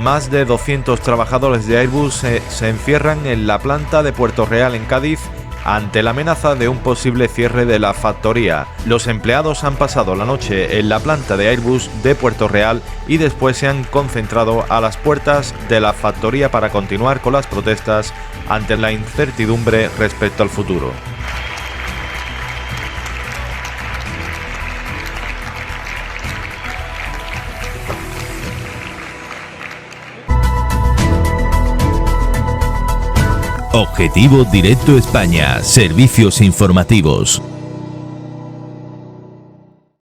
Más de 200 trabajadores de Airbus se encierran en la planta de Puerto Real en Cádiz ante la amenaza de un posible cierre de la factoría. Los empleados han pasado la noche en la planta de Airbus de Puerto Real y después se han concentrado a las puertas de la factoría para continuar con las protestas ante la incertidumbre respecto al futuro. Objetivo Directo España, servicios informativos.